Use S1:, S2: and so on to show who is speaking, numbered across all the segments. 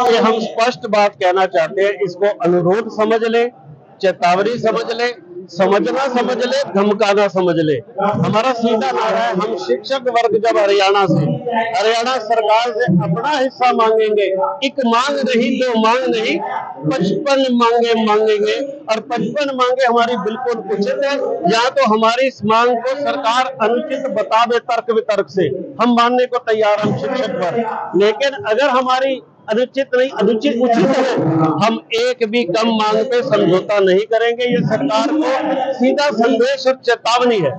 S1: ये हम स्पष्ट बात कहना चाहते हैं, इसको अनुरोध समझ ले, चेतावनी समझ ले, समझना समझ ले, धमकाना समझ ले। हमारा सीधा नारा है, हम शिक्षक वर्ग जब हरियाणा सरकार से अपना हिस्सा मांगेंगे, एक मांग नहीं, दो मांग नहीं, 55 मांगे मांगेंगे। और 55 मांगे हमारी बिल्कुल उचित है। या तो हमारी इस मांग को सरकार अनुचित बता दे तर्क वितर्क से, हम मानने को तैयार हम शिक्षक वर्ग। लेकिन अगर हमारी अनुचित नहीं, अनुचित उचित है, हम एक भी कम मांग पे समझौता नहीं करेंगे। ये सरकार को सीधा संदेश और चेतावनी है।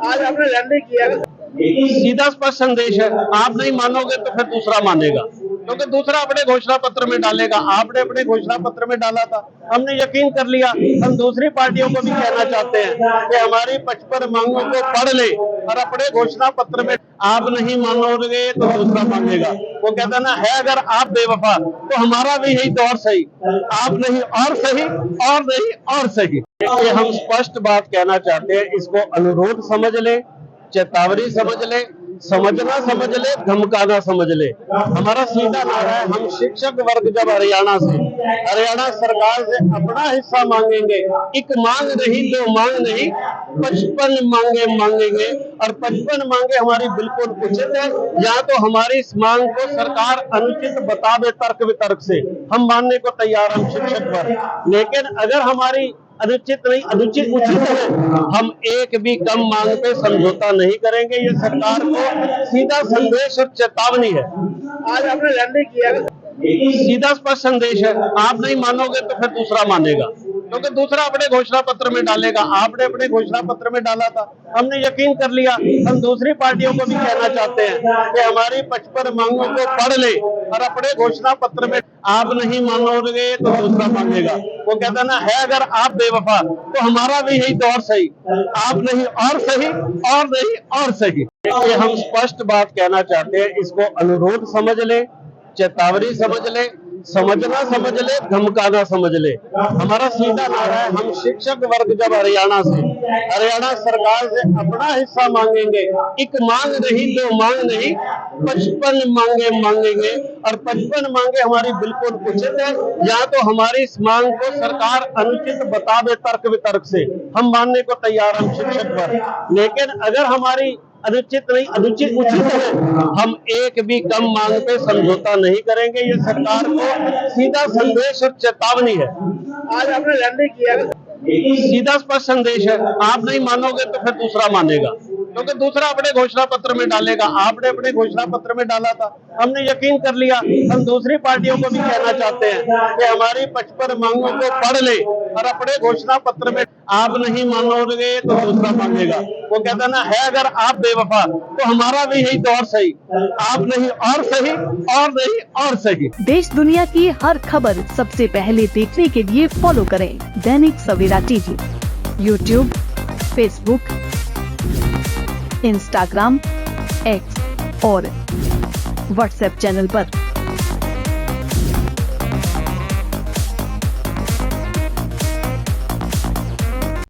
S1: आज आपने लड़ने किया, सीधा स्पष्ट संदेश है। आप नहीं मानोगे तो फिर दूसरा मानेगा, क्योंकि दूसरा अपने घोषणा पत्र में डालेगा। आपने अपने घोषणा पत्र में डाला था, हमने यकीन कर लिया। हम दूसरी पार्टियों को भी कहना चाहते हैं कि हमारी 55 मांगों को पढ़ ले और अपने घोषणा पत्र में आप नहीं मानोगे तो दूसरा मांगेगा। वो कहता ना है, अगर आप बेवफा तो हमारा भी यही दौर सही, आप नहीं और सही, और नहीं और सही। ये हम स्पष्ट बात कहना चाहते हैं, इसको अनुरोध समझ ले, चेतावनी समझ ले, समझना समझ ले, धमकाना समझ ले। हमारा सीधा नारा है, हम शिक्षक वर्ग जब हरियाणा सरकार से अपना हिस्सा मांगेंगे, एक मांग नहीं, दो मांग नहीं, 55 मांगे मांगेंगे। और 55 मांगे हमारी बिल्कुल उचित है। या तो हमारी इस मांग को सरकार अनुचित बता दे तर्क वितर्क से, हम मानने को तैयार हम शिक्षक वर्ग। लेकिन अगर हमारी अनुचित नहीं, अनुचित उचित है, हम एक भी कम मांग पे समझौता नहीं करेंगे। ये सरकार को सीधा संदेश और चेतावनी है। आज आपने लड़ने किया, सीधा स्पष्ट संदेश है। आप नहीं मानोगे तो फिर दूसरा मानेगा, क्योंकि दूसरा अपने घोषणा पत्र में डालेगा। आपने अपने घोषणा पत्र में डाला था, हमने यकीन कर लिया। हम दूसरी पार्टियों को भी कहना चाहते हैं कि हमारी 55 मांगों को पढ़ ले और अपने घोषणा पत्र में आप नहीं मानोगे तो दूसरा मांगेगा। वो कहता ना है, अगर आप बेवफा तो हमारा भी यही दौर सही, आप नहीं और सही, और नहीं और सही। ये हम स्पष्ट बात कहना चाहते हैं, इसको अनुरोध समझ ले, चेतावनी समझ ले, समझना समझ ले, धमकाना समझ ले। हमारा सीधा नारा है, हम शिक्षक वर्ग जब हरियाणा सरकार से अपना हिस्सा मांगेंगे, एक मांग नहीं, दो मांग नहीं, 55 मांगे मांगेंगे। और 55 मांगे हमारी बिल्कुल उचित है। या तो हमारी इस मांग को सरकार अनुचित बता दे तर्क वितर्क से, हम मानने को तैयार हम शिक्षक वर्ग। लेकिन अगर हमारी अनुचित नहीं, अनुचित उचित है, हम एक भी कम मांग पे समझौता नहीं करेंगे। ये सरकार को सीधा संदेश और चेतावनी है। आज आपने लड़ने किया, सीधा स्पष्ट संदेश है। आप नहीं मानोगे तो फिर दूसरा मानेगा, क्योंकि दूसरा अपने घोषणा पत्र में डालेगा। आपने अपने घोषणा पत्र में डाला था, हमने यकीन कर लिया। हम दूसरी पार्टियों को भी कहना चाहते हैं कि हमारी 55 मांगों को पढ़ ले और अपने घोषणा पत्र में आप नहीं मानोगे तो दूसरा मांगेगा। वो कहता ना है, अगर आप बेवफा तो हमारा भी यही दौर सही, आप नहीं और सही, और नहीं और सही।
S2: देश दुनिया की हर खबर सबसे पहले देखने के लिए फॉलो करें Dainik Savera TV, YouTube, Facebook, Instagram, X और व्हाट्सएप चैनल पर।